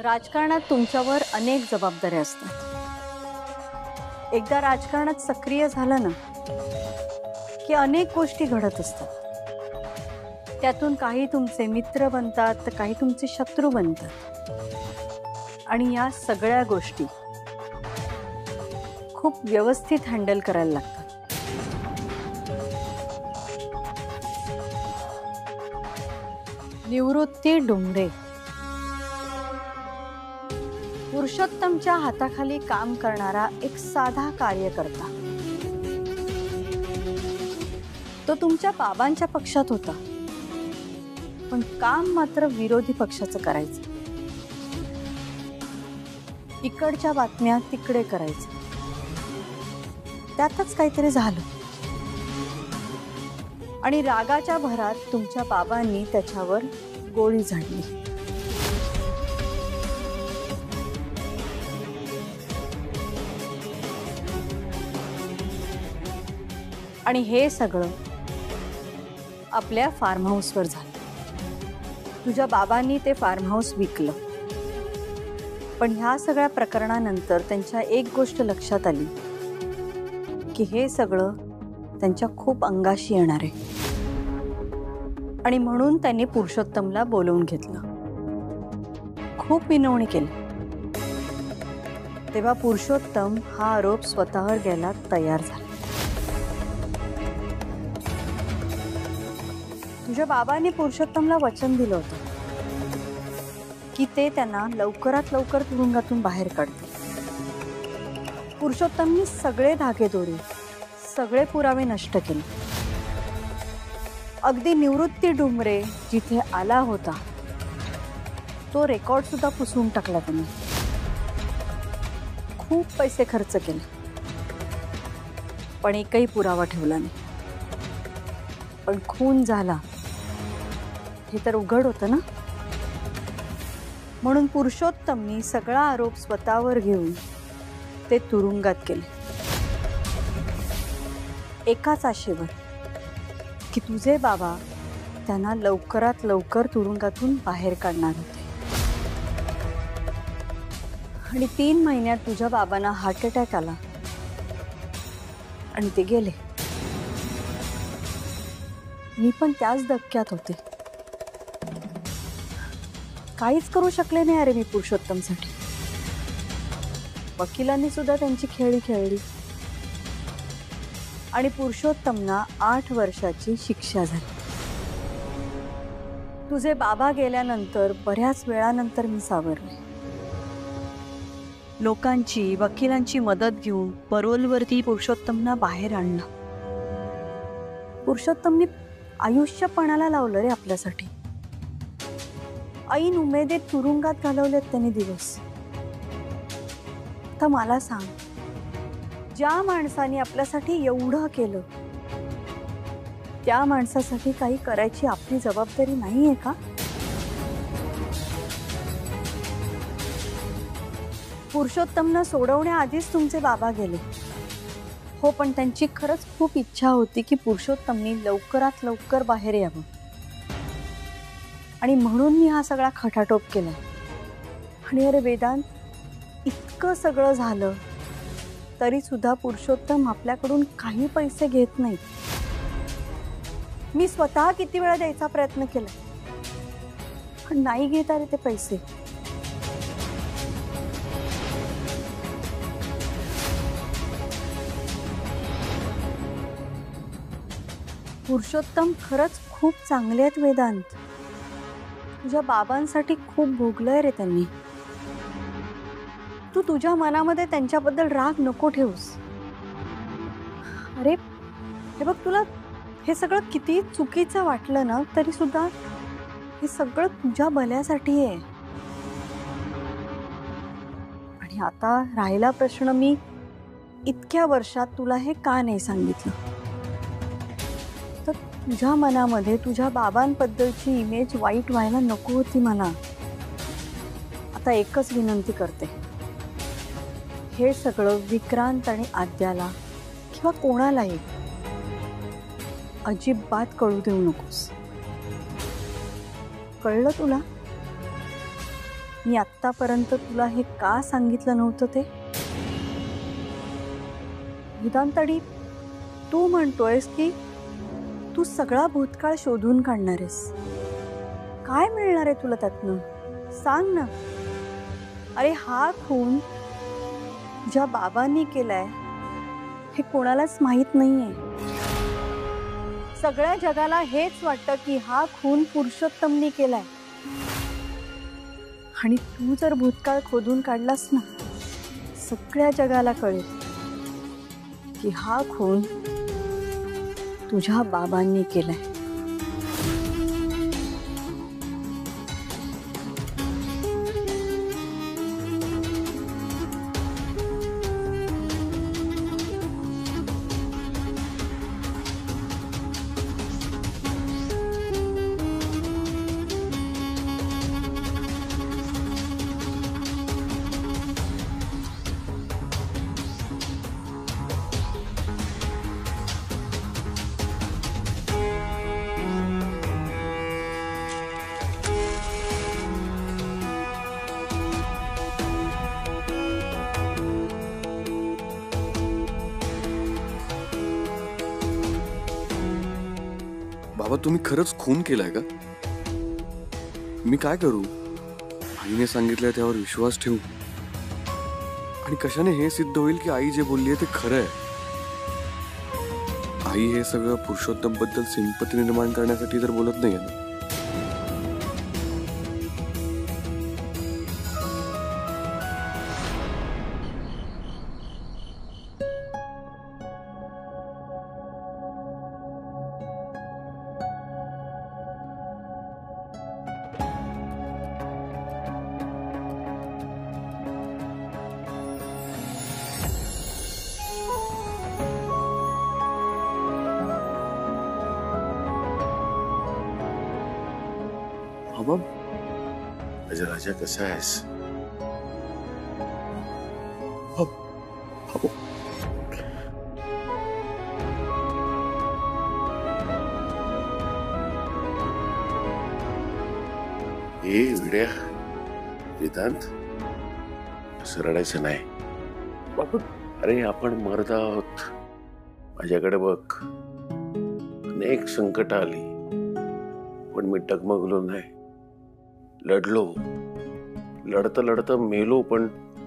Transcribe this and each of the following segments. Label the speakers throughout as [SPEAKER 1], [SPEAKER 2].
[SPEAKER 1] राजकारणात तुमच्यावर अनेक जबाबदाऱ्या असतात. एकदा राजकारणात सक्रिय झालं ना की अनेक गोष्टी घडत असतात. त्यातून काही तुमचे मित्र बनतात तर काही तुमचे शत्रू बनतात. आणि या सगळ्या गोष्टी खूप व्यवस्थित हँडल करायला लागतात. निवृत्ती डुमरे पुरुषोत्तमच्या हाताखाली काम करणारा एक साधा कार्यकर्ता. तो तुमच्या बाबांच्या पक्षात होता, पण काम मात्र विरोधी पक्षाचं करायचं. इकडच्या बातम्या तिकडे करायचं. त्यातच काहीतरी झालं आणि रागाच्या भरात तुमच्या बाबांनी त्याच्यावर गोळी झाडली. आणि हे सगळं आपल्या फार्म हाऊसवर झालं. तुझ्या बाबांनी ते फार्म हाऊस विकलं. पण ह्या सगळ्या प्रकरणानंतर त्यांच्या एक गोष्ट लक्षात आली की हे सगळं त्यांच्या खूप अंगाशी येणार आहे. आणि म्हणून त्यांनी पुरुषोत्तमला बोलवून घेतलं. खूप विनवणी केली. तेव्हा पुरुषोत्तम हा आरोप स्वतःवर घ्यायला तयार झाला. तुझ्या बाबांनी पुरुषोत्तमला वचन दिलं होतं की ते त्यांना लवकरात लवकर तुरुंगातून बाहेर काढतील. पुरुषोत्तमनी सगळे धागेदोरे, सगळे पुरावे नष्ट केले. अगदी निवृत्ती डुमरे जिथे आला होता तो रेकॉर्ड सुद्धा पुसून टाकला त्यांनी. खूप पैसे खर्च केले, पण एकही पुरावा ठेवला नाही. पण खून झाला हे तर उघड होतं ना. म्हणून पुरुषोत्तमनी सगळा आरोप स्वतःवर घेऊन ते तुरुंगात गेले. एकाच आशेवर की तुझे बाबा त्यांना लवकरात लवकर तुरुंगातून बाहेर काढणार होते. आणि 3 महिन्यात तुझ्या बाबांना हार्ट अटॅक आला आणि ते गेले. मी पण त्याच धक्क्यात होते. काहीच करू शकले नाही अरे मी पुरुषोत्तमसाठी. वकिलांनी सुद्धा त्यांची खेळी खेळली आणि पुरुषोत्तमना 8 वर्षाची शिक्षा झाली. तुझे बाबा गेल्यानंतर बऱ्याच वेळानंतर मी सावरले. लोकांची, वकिलांची मदत घेऊन परोलवरती पुरुषोत्तमना बाहेर आणलं. पुरुषोत्तमनी आयुष्य पणाला लावलं रे आपल्यासाठी. ऐन उमेदीत तुरुंगात घालवलेत त्यांनी दिवस. आता मला सांग, ज्या माणसाने आपल्यासाठी एवढं केलं त्या माणसासाठी काही करायची आपली जबाबदारी नाहीये का? पुरुषोत्तमना सोडवण्याआधीच तुमचे बाबा गेले. हो, पण त्यांची खरंच खूप इच्छा होती की पुरुषोत्तमनी लवकरात लवकर बाहेर यावं. आणि म्हणून मी हा सगळा खटाटोप केला. आणि अरे वेदांत, इतकं सगळं झालं तरी सुद्धा पुरुषोत्तम आपल्याकडून काही पैसे घेत नाहीत. मी स्वतः किती वेळा द्यायचा प्रयत्न केला, पण नाही घेत अरे ते पैसे. पुरुषोत्तम खरंच खूप चांगले आहेत वेदांत. तुझ्या बाबांसाठी खूप भोगलंय रे त्यांनी. तू तुझ्या मनामध्ये त्यांच्याबद्दल राग नको ठेवूस. अरे हे बघ, तुला हे सगळं किती चुकीचं वाटलं ना तरी सुद्धा हे सगळं तुझ्या भल्यासाठी आहे. आणि आता राहिला प्रश्न, मी इतक्या वर्षात तुला हे का नाही सांगितलं. तर तुझ्या मनामध्ये तुझ्या बाबांबद्दलची इमेज वाईट व्हायला नको होती मला. आता एकच विनंती करते, हे सगळं विक्रांत आणि आद्याला किंवा कोणालाही अजिबात कळू देऊ नकोस. कळलं तुला? मी आत्तापर्यंत तुला हे का सांगितलं नव्हतं ते? वेदांताडी, तू म्हणतोयस की तू सगळा भूतकाळ शोधून काढणार आहेस. काय मिळणार आहे तुला त्यातनं? सांग ना. अरे हा खून तुझ्या बाबांनी केलाय हे कोणालाच माहित नाहीये. सगळ्या जगाला हेच वाटतं की हा खून पुरुषोत्तमनी केलाय. आणि तू जर भूतकाळ खोदून काढलास ना, सगळ्या जगाला कळेल की हा खून तुझ्या बाबांनी केलाय.
[SPEAKER 2] बाबा, तुम्ही खरंच खून केलाय का? मी काय करू? आईने सांगितलंय त्यावर विश्वास ठेवू? आणि कशाने हे सिद्ध होईल की आई जे बोलली आहे ते खरं आहे? आई हे सगळं पुरुषोत्तम बद्दल सिंपती निर्माण करण्यासाठी तर बोलत नाहीये ना.
[SPEAKER 3] राजा राजा कसा आहेस? हे विड्या वेदांत, असं रडायचं नाही. अरे आपण मर्द आहोत. माझ्याकडे बघ, अनेक संकट आली पण मी डगमगलो नाही. लढलो, लढता लढता मेलो, पण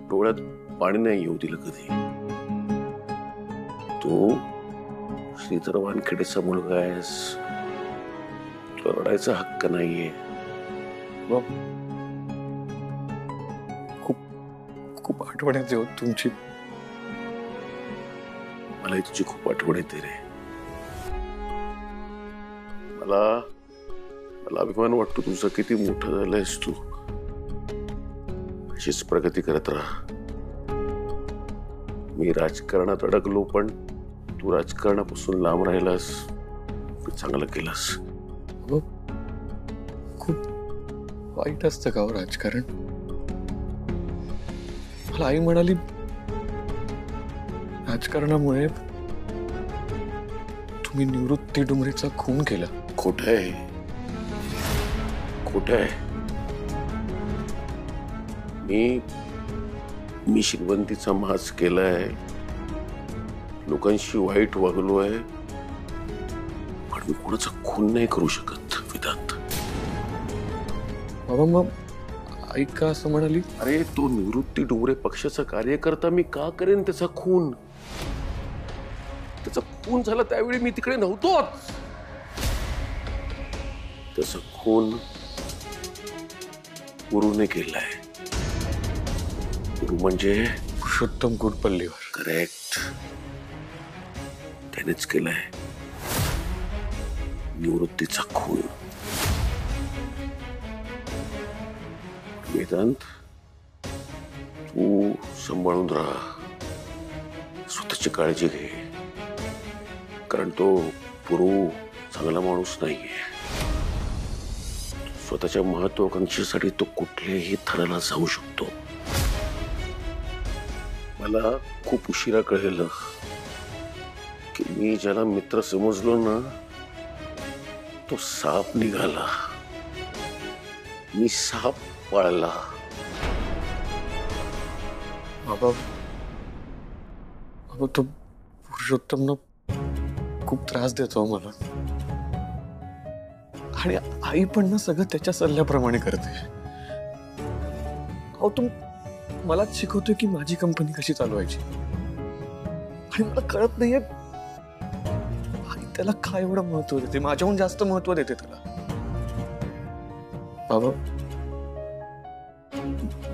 [SPEAKER 3] डोळ्यात पाणी नाही येऊ दिलं कधी. तू श्रीधर वानखेडेचा मुलगा आहेस, तुला रडायचा हक्क नाहीये.
[SPEAKER 2] खूप खूप आठवण येते हो तुमची.
[SPEAKER 3] मलाही तुझी खूप आठवण येते रे. मला अभिमान वाटतो तुझं, किती मोठं झालंयस तू. अशीच प्रगती करत राहा. मी राजकारणात अडकलो, पण तू राजकारणापासून लांब राहिलास, चांगलं केलंस.
[SPEAKER 2] खूप वाईट असतं का हो राजकारण? मला आई म्हणाली राजकारणामुळे तुम्ही निवृत्ती डुमरेचा खून केला.
[SPEAKER 3] खोट आहे, खोट आहे. मी श्रीमंतीचा माज केलाय, लोकांशी वाईट वागलोय, पण मी कोणाचा खून नाही करू शकत वेदांत.
[SPEAKER 2] बाबा, मग आई का असं म्हणाली?
[SPEAKER 3] अरे तो निवृत्ती डुमरे पक्षाचा कार्यकर्ता, मी का करेन त्याचा खून? त्याचा खून झाला त्यावेळी मी तिकडे नव्हतोच. त्याचा खून गुरुने केलाय. गुरु म्हणजे
[SPEAKER 2] पुरुषोत्तम गुडपल्लीवर.
[SPEAKER 3] करेक्ट, त्यानेच केलाय निवृत्तीचा खून. वेदांत, तू सांभाळून राहा, स्वतःची काळजी घे, कारण तो पुरू चांगला माणूस नाहीये. स्वतःच्या महत्वाकांक्षेसाठी तो कुठल्याही थराला जाऊ शकतो. मला खूप उशिरा कळलं की मी ज्याला मित्र समजलो ना, तो साप निघाला. मी साप पाळला
[SPEAKER 2] बाबा बाबा तो पुरुषोत्तम ना खूप त्रास देतो मला, आणि आई पण ना सगळं त्याच्या सल्ल्याप्रमाणे करते. अहो तू मलाच शिकवतोय की माझी कंपनी कशी चालवायची, आणि मला कळत नाहीये आई त्याला काय एवढं महत्व देते, माझ्याहून जास्त महत्व देते त्याला. बाबा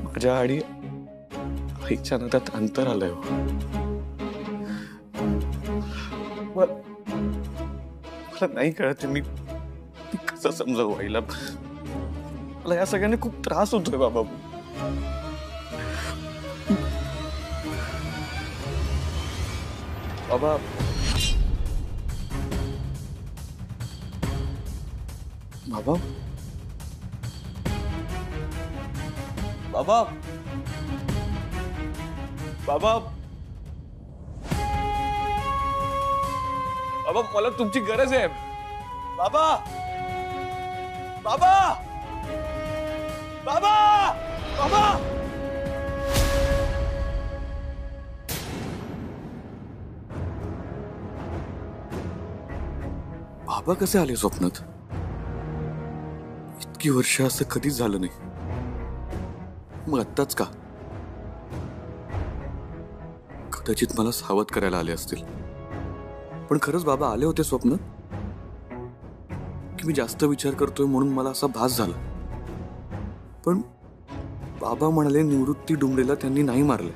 [SPEAKER 2] माझ्या आणि आईच्या नात्यात अंतर आलंय. मला नाही कळत मी कसं समजावू आईला. मला या सगळ्यांनी खूप त्रास होतोय बाबा. बाबा बाबा बाबा बाबा बाबा मला तुमची गरज आहे. बाबा बाबा बाबा बाबा बाबा कसे आले स्वप्नात? इतकी वर्ष असं कधीच झालं नाही, मग आत्ताच का? कदाचित मला सावध करायला आले असतील, पण खरंच बाबा आले होते स्वप्नात की मी जास्त विचार करतोय म्हणून मला असा भास झाला. पण बाबा म्हणाले निवृत्ती डुमरेला त्यांनी नाही मारले,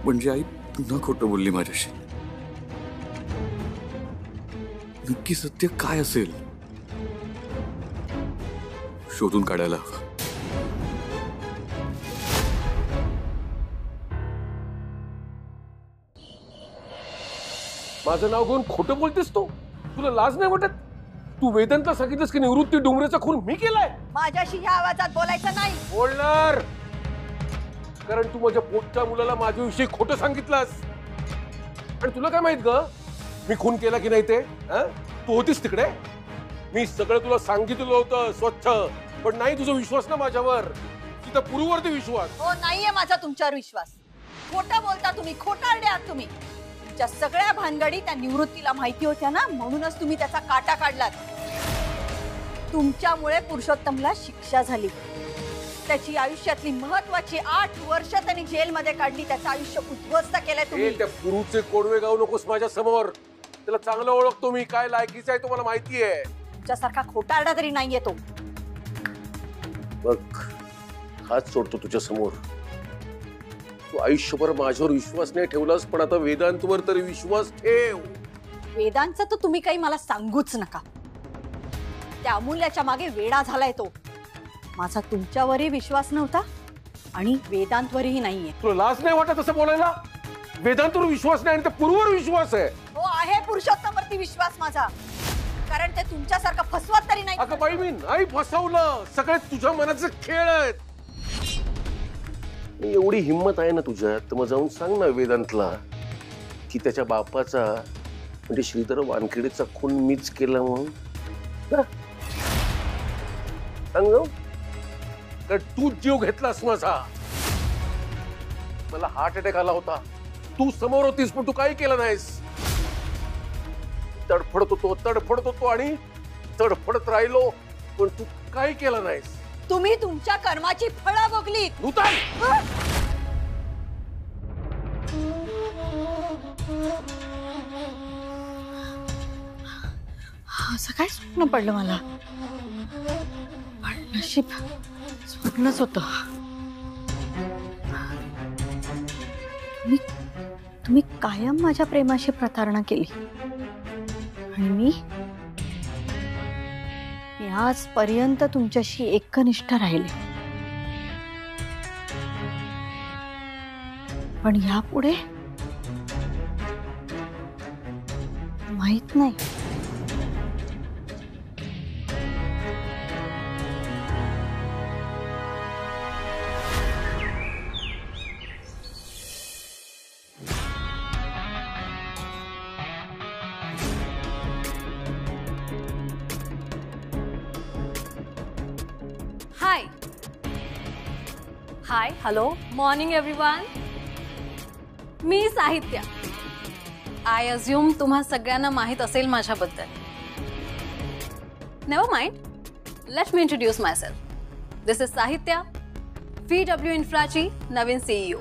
[SPEAKER 2] म्हणजे आई पुन्हा खोटं बोलली माझ्याशी. नक्की सत्य काय असेल शोधून काढायला हवं.
[SPEAKER 3] माझं नाव घेऊन खोटं बोलतेस तू? तुला लाज नाही वाटत? तू वेदांतला सांगितलंस की निवृत्ती डोंगरेचा खून मी केलाय?
[SPEAKER 1] माझ्याशी ह्या आवाजात बोलायचं नाही.
[SPEAKER 3] बोलणार, कारण तू माझ्या पोटच्या मुलाला माझ्याविषयी खोटं सांगितलंस. आणि तुला काय माहित ग मी खून केला की नाही ते? तू होतीस तिकडे, मी सगळं तुला सांगितलं होतं स्वच्छ, पण नाही तुझा विश्वास ना माझ्यावर, तिथं पुरूवरती विश्वास.
[SPEAKER 1] हो नाहीये माझा तुमच्यावर विश्वास. खोटं बोलता तुम्ही, खोटारडे आहात तुम्ही. तुमच्या सगळ्या भानगडी त्या निवृत्तीला माहिती होत्या ना, म्हणूनच तुम्ही त्याचा काटा काढलात. तुमच्यामुळे पुरुषोत्तमला शिक्षा झाली. त्याची आयुष्यातली महत्वाची 8 वर्ष त्यांनी जेलमध्ये काढली. त्याचं आयुष्य उद्ध्वस्त केलंय तुम्ही.
[SPEAKER 3] त्या पुरूचे कोडवे गाऊ नकोस माझ्या समोर. त्याला चांगलं ओळखतो मी, काय लायकीचा आहे तो मला माहिती आहे.
[SPEAKER 1] तुमच्यासारखा खोटारडा तरी नाहीये तो.
[SPEAKER 3] बघ हात सोडतो तुझ्या समोर. तू आयुष्यभर माझ्यावर विश्वास नाही ठेवलास, पण आता वेदांतवर तरी विश्वास ठेव.
[SPEAKER 1] वेदांचं तर तुम्ही काही मला सांगूच नका. त्या अमूल्याच्या मागे वेडा झालाय तो. माझा तुमच्यावरही विश्वास नव्हता आणि वेदांतवरही नाहीये.
[SPEAKER 3] तुला लाज नाही वाटत असं बोलायला? वेदांतवर विश्वास नाही आणि त्या पूर्वर विश्वास आहे.
[SPEAKER 1] हो आहे पुरुषोत्तमवरती विश्वास माझा, कारण ते तुमच्यासारखं फसवत तरी नाही.
[SPEAKER 3] अगं बाई मी नाही फसवलं, सगळे तुझ्या मनाचे खेळ आहेत. एवढी हिंमत आहे ना तुझ्यात, तर मग जाऊन सांग ना वेदांतला की त्याच्या बापाचा म्हणजे श्रीधर वानखेडेचा खून मीच केला म्हणून. सांग जाऊ, कारण तू जीव घेतलास माझा. मला हार्ट अटॅक आला होता, तू समोर होतीस पण तू काही केलं नाहीस. तडफडत होतो आणि तडफडत राहिलो, पण तू काही केलं नाहीस.
[SPEAKER 1] तुम्ही तुमच्या कर्माची फळं भोगली. असं काय स्वप्न पडलं मला? नशीब स्वप्नच होतं. तुम्ही कायम माझ्या प्रेमाशी प्रतारणा केली आणि मी आजपर्यंत तुमच्याशी एकनिष्ठ राहिले. पण यापुढे माहित नाही.
[SPEAKER 4] हाय, हाय हॅलो मॉर्निंग एव्हरीवन. मी साहित्या. आय अज्युम तुम्हा सगळ्यांना माहित असेल माझ्याबद्दल. Never mind, let me introduce my self. This is साहित्या, VW इन्फ्राची नवीन CEO.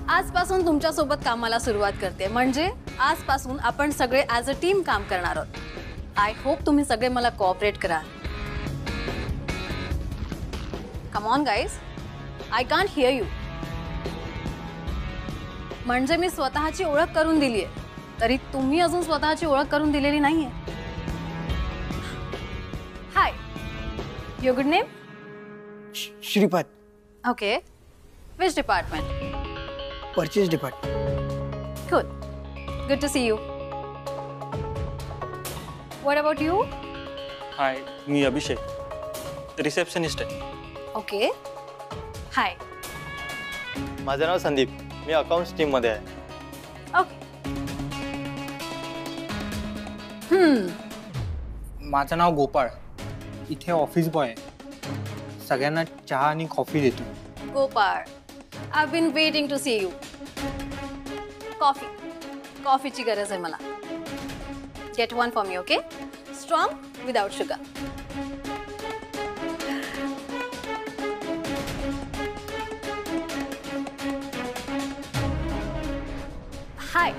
[SPEAKER 4] आजपासून तुमच्यासोबत कामाला सुरुवात करते. म्हणजे आजपासून आपण सगळे ॲज अ टीम काम करणार आहोत. आय होप तुम्ही सगळे मला कोऑपरेट कराल. Come on guys, I can't hear you. म्हणजे मी स्वतःची ओळख करून दिली आहे, तरी तुम्ही अजून स्वतःची ओळख करून दिलेली नाहीये. Hi, your good name?
[SPEAKER 5] Shripad.
[SPEAKER 4] Okay, which department?
[SPEAKER 5] Purchase department.
[SPEAKER 4] Good to see you. What about you?
[SPEAKER 6] Hi, मी अभिषेक, रिसेप्शनिस्ट आहे.
[SPEAKER 4] ओके. हाय.
[SPEAKER 7] माझं नाव संदीप, मी अकाउंट्स टीम मध्ये आहे.
[SPEAKER 4] ओके.
[SPEAKER 5] माझं नाव गोपाळ, इथे ऑफिस बॉय आहे. सगळ्यांना चहा आणि कॉफी देतो.
[SPEAKER 4] Gopal, I've been waiting to see you. कॉफीची गरज आहे मला. Get one for me, okay? Strong without sugar. हाय.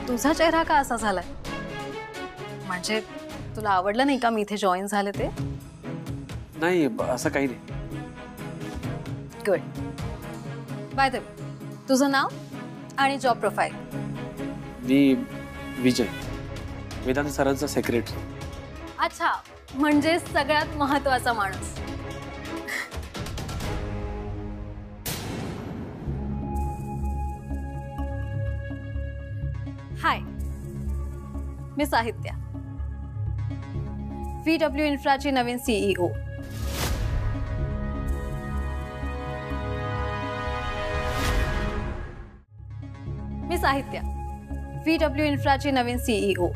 [SPEAKER 4] तुझा चेहरा का असा झालाय? म्हणजे तुला आवडलं नाही का मी इथे जॉईन झाले ते?
[SPEAKER 2] नाही, असं काही नाही.
[SPEAKER 4] गुड. बाय द वे, तुझं नाव आणि जॉब प्रोफाईल?
[SPEAKER 2] मी विजय, वेदांत सरांचा सेक्रेटरी.
[SPEAKER 4] अच्छा, म्हणजे सगळ्यात महत्वाचा माणूस. हाय, मी साहित्या, VW इन्फ्राची नवीन CEO. मी साहित्या, VW इन्फ्राची नवीन CEO.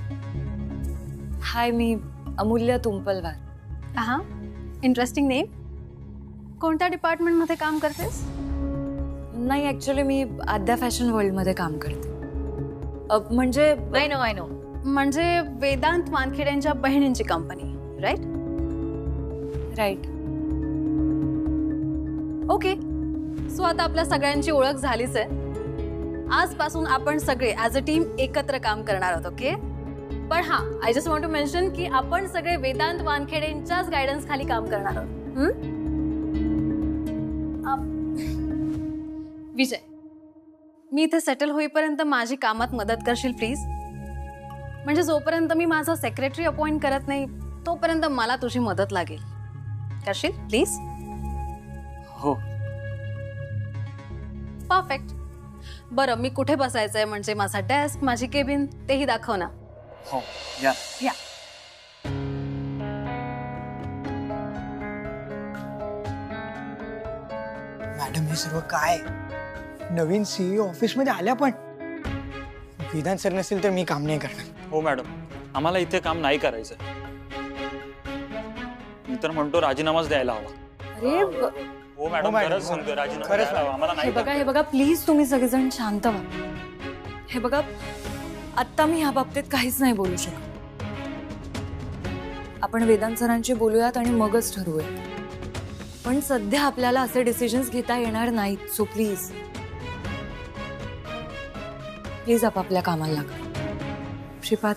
[SPEAKER 8] हाय, मी अमूल्य तुंपलवार.
[SPEAKER 4] हा, इंटरेस्टिंग नेम. कोणत्या डिपार्टमेंटमध्ये काम करतेस?
[SPEAKER 8] नाही, ॲक्च्युली मी आद्या फॅशन वर्ल्डमध्ये काम करते. म्हणजे
[SPEAKER 4] आय नो. म्हणजे वेदांत वानखेडेंच्या बहिणींची company, right?
[SPEAKER 8] Right.
[SPEAKER 4] Okay. So आता आपल्या सगळ्यांची ओळख झालीच आहे. आजपासून आपण सगळे ॲज अ टीम एकत्र काम करणार आहोत. ओके. पण हा, I just want to mention की आपण सगळे वेदांत वानखेडेंच्याच गायडन्स खाली काम करणार आहोत. विजय, मी इथे सेटल होईपर्यंत माझी कामात मदत करशील प्लीज? म्हणजे जोपर्यंत मी माझा सेक्रेटरी अपॉइंट करत नाही तोपर्यंत मला तुझी मदत लागेल. करशील प्लीज?
[SPEAKER 2] हो.
[SPEAKER 4] परफेक्ट. बरं, मी कुठे बसायचंय? म्हणजे माझा डेस्क, माझी केबिन, तेही दाखव ना.
[SPEAKER 2] हो, या.
[SPEAKER 5] मॅडम, हे सर्व काय? नवीन CEO ऑफिसमध्ये आल्या पण? विधान सर नसेल तर मी काम नाही करणार.
[SPEAKER 6] हो मॅडम, आम्हाला इथे काम नाही करायचं. मी तर म्हणतो राजीनामाच द्यायला हवा.
[SPEAKER 8] अरे
[SPEAKER 6] हो मॅडम, खरंच सांगतो, राजीनामा
[SPEAKER 5] खरंच.
[SPEAKER 6] द्यायला हवा. आम्हाला नाही
[SPEAKER 8] हे बघा, प्लीज तुम्ही सगळेजण शांत व्हा. हे बघा, आत्ता मी ह्या बाबतीत काहीच नाही बोलू शकत. आपण वेदांत सरांशी बोलूयात आणि मगच ठरवूयात. पण सध्या आपल्याला असे डिसिजन्स घेता येणार नाहीत. सो प्लीज आपापल्या कामाला लागा. Shripad,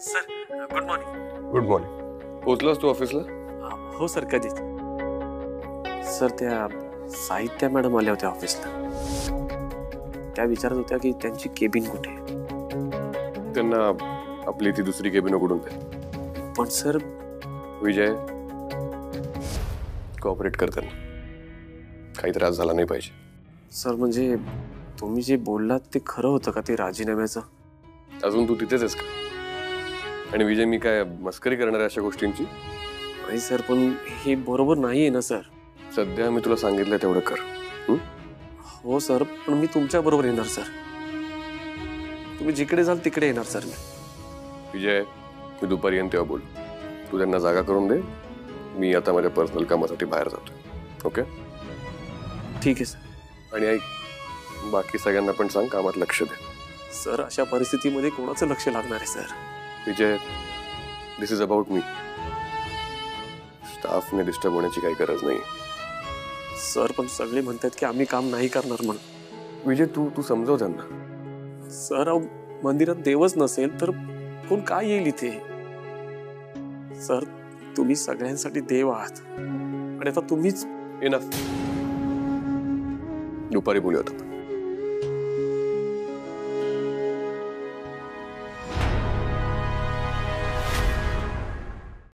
[SPEAKER 2] sir, good morning.
[SPEAKER 3] Good morning. पोहोचलास तू ऑफिसला?
[SPEAKER 2] हो सर, कधीच. सर, त्या साहित्या मॅडम आल्या होत्या ऑफिसला. त्या विचारत होत्या की त्यांची केबिन कुठे आहे.
[SPEAKER 3] त्यांना आपली ती दुसरी केबिन उघडून दे.
[SPEAKER 2] पण सर,
[SPEAKER 3] विजय, कोऑपरेट करताना काही त्रास झाला नाही पाहिजे.
[SPEAKER 2] सर, म्हणजे तुम्ही जे बोललात ते खरं होतं का, ते राजीनाम्याचं?
[SPEAKER 3] अजून तू तिथेच आहेस का? आणि विजय, मी काय मस्करी करणार आहे अशा गोष्टींची?
[SPEAKER 9] नाही सर, पण हे बरोबर नाहीये ना सर.
[SPEAKER 2] सध्या मी तुला सांगितलं तेवढं कर.
[SPEAKER 9] हो सर, पण मी तुमच्या बरोबर येणार सर. तुम्ही जिकडे जाल तिकडे येणार सर मी.
[SPEAKER 2] विजय, मी दुपारी येईन तेव्हा बोल. तू त्यांना जागा करून दे. मी आता माझ्या पर्सनल कामासाठी बाहेर जातो. ओके?
[SPEAKER 9] ठीक आहे सर.
[SPEAKER 2] आणि ऐक, बाकी सगळ्यांना पण सांग कामात लक्ष दे.
[SPEAKER 9] सर, अशा परिस्थितीमध्ये कोणाचं लक्ष लागणार आहे sir?
[SPEAKER 2] Vijay, this is about me. स्टाफने डिस्टर्ब होण्याची काही गरज नाही.
[SPEAKER 9] सर, पण सगळे म्हणतात की आम्ही काम नाही करणार म्हणून.
[SPEAKER 2] विजय, तू समजव त्यांना.
[SPEAKER 9] सर, मंदिरात देवच नसेल तर कोण काय येईल इथे? सर, तुम्ही सगळ्यांसाठी देव आहात आणि आता तुम्हीच.
[SPEAKER 2] इनफ. दुपारी बोलूयात.